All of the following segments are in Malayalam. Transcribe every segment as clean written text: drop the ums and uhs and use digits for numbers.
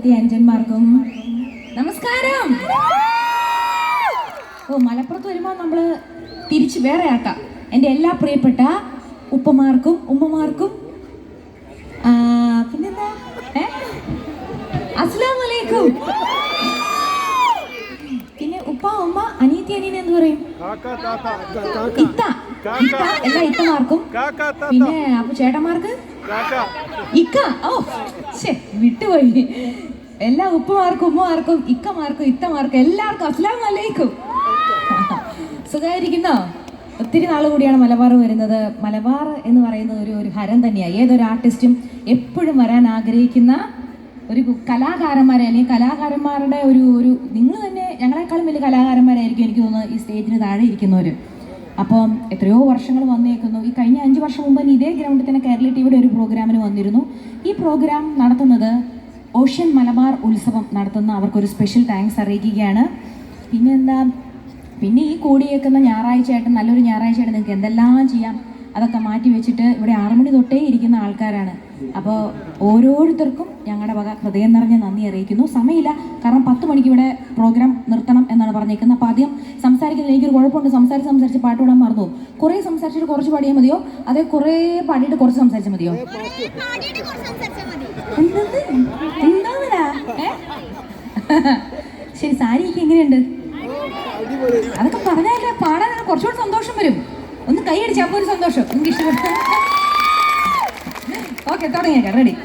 എത്തിയ അനുജന്മാർക്കും നമസ്കാരം. മലപ്പുറത്ത് വരുമ്പോൾ നമ്മൾ തിരിച്ച് വേറെ ആക്കാം. എൻ്റെ എല്ലാ പ്രിയപ്പെട്ട ഉപ്പമാർക്കും ഉമ്മമാർക്കും പിന്നെന്താ അസ്സലാമു അലൈക്കും. പിന്നെ ഉപ്പ ഉമ്മ അനിയത്തി അനിയൻ എന്ന് പറയും ഇത്ത എല്ലാ ഇത്തമാർക്കും. പിന്നെ അപ്പൊ ചേട്ടന്മാർക്ക് ഇക്ക. ഓ വിട്ടുപോയി. എല്ലാ ഉപ്പമാർക്കും ഉമ്മമാർക്കും ഇക്കമാർക്കും ഇത്തമാർക്കും എല്ലാവർക്കും അസ്സലാമു അലൈക്കും. സുഖമായിരിക്കുന്നോ? ഒത്തിരി നാൾ കൂടിയാണ് മലബാർ വരുന്നത്. മലബാർ എന്ന് പറയുന്നത് ഒരു ഹരം തന്നെയാണ്. ഏതൊരു ആർട്ടിസ്റ്റും എപ്പോഴും വരാൻ ആഗ്രഹിക്കുന്ന ഒരു കലാകാരന്മാരെ അല്ലെങ്കിൽ കലാകാരന്മാരുടെ ഒരു നിങ്ങൾ തന്നെ ഞങ്ങളെക്കാളും വലിയ കലാകാരന്മാരായിരിക്കും എനിക്ക് തോന്നുന്നത് ഈ സ്റ്റേജിന് താഴെ ഇരിക്കുന്നവർ. അപ്പം എത്രയോ വർഷങ്ങൾ വന്നേക്കുന്നു. ഈ കഴിഞ്ഞ 5 വർഷം മുമ്പ് ഇതേ ഗ്രൗണ്ടിൽ തന്നെ കേരള ടിവിയുടെ ഒരു പ്രോഗ്രാമിന് വന്നിരുന്നു. ഈ പ്രോഗ്രാം നടത്തുന്നത് ഓഷ്യൻ മലബാർ ഉത്സവം നടത്തുന്ന അവർക്കൊരു സ്പെഷ്യൽ താങ്ക്സ് അറിയിക്കുകയാണ്. പിന്നെ ഈ കൂടിയേക്കുന്ന ഞായറാഴ്ചയായിട്ട് നല്ലൊരു ഞായറാഴ്ചയായിട്ട് നിങ്ങൾക്ക് എന്തെല്ലാം ചെയ്യാം അതൊക്കെ മാറ്റി വെച്ചിട്ട് ഇവിടെ 6 മണി തൊട്ടേ ഇരിക്കുന്ന ആൾക്കാരാണ്. അപ്പോൾ ഓരോരുത്തർക്കും ഞങ്ങളുടെ വക ഹൃദയം നിറഞ്ഞ നന്ദി അറിയിക്കുന്നു. സമയമില്ല, കാരണം 10 മണിക്ക് ഇവിടെ പ്രോഗ്രാം നിർത്തണം എന്നാണ് പറഞ്ഞേക്കുന്നത്. അപ്പോൾ ആദ്യം സംസാരിക്കുന്നത് എനിക്കൊരു കുഴപ്പമുണ്ട്. സംസാരിച്ച് പാട്ട് വിടാൻ മറന്നു. കുറേ സംസാരിച്ചിട്ട് കുറച്ച് പാടിയാൽ മതിയോ? അതേ കുറേ പാടിയിട്ട് കുറച്ച് സംസാരിച്ചാൽ മതിയോ? എന്താ ശരി. സാരിയൊക്കെ എങ്ങനെയുണ്ട്? അതൊക്കെ പറഞ്ഞാലേ പാടാൻ കുറച്ചുകൂടി സന്തോഷം വരും. ഒന്ന് കൈ അടിച്ചാൽ അപ്പോൾ ഒരു സന്തോഷം. നിങ്ങൾക്ക് ഇഷ്ടപ്പെട്ടു? ഓക്കെ, തുടങ്ങിയേക്കാം. റെഡി?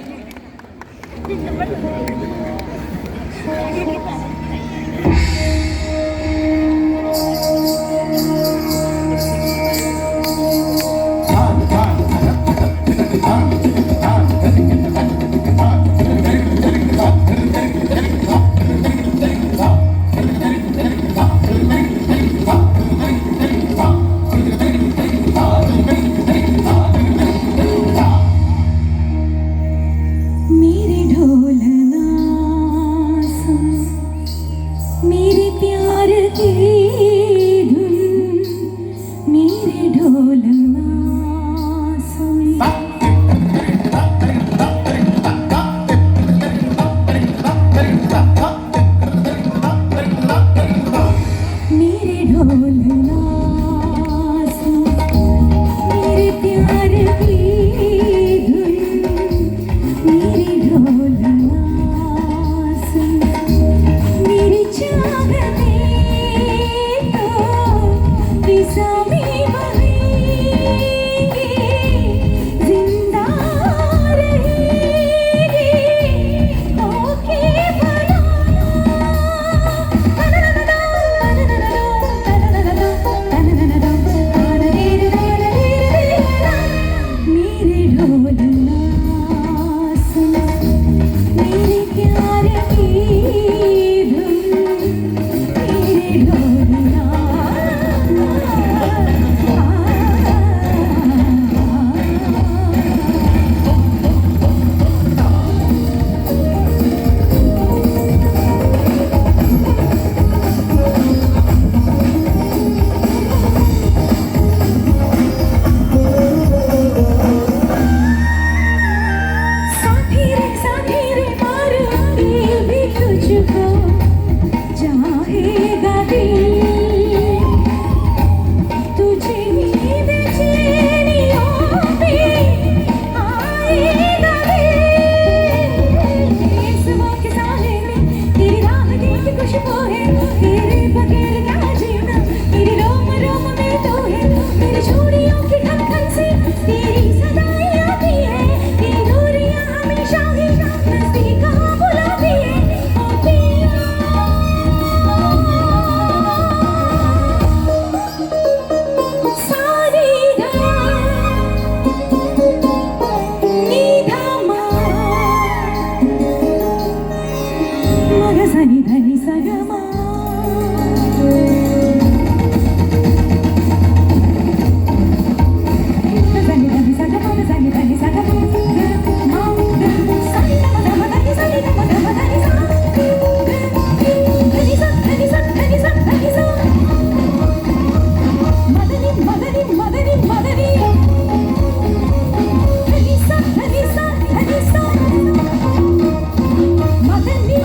Madani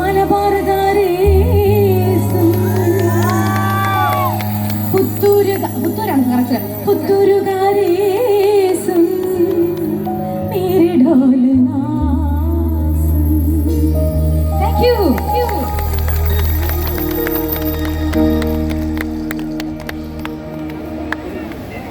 മലബാറുകാരേ പുത്തൂരാണ് കറക്റ്റ് പുത്തൂരുകാരേ മേരെ ഡോല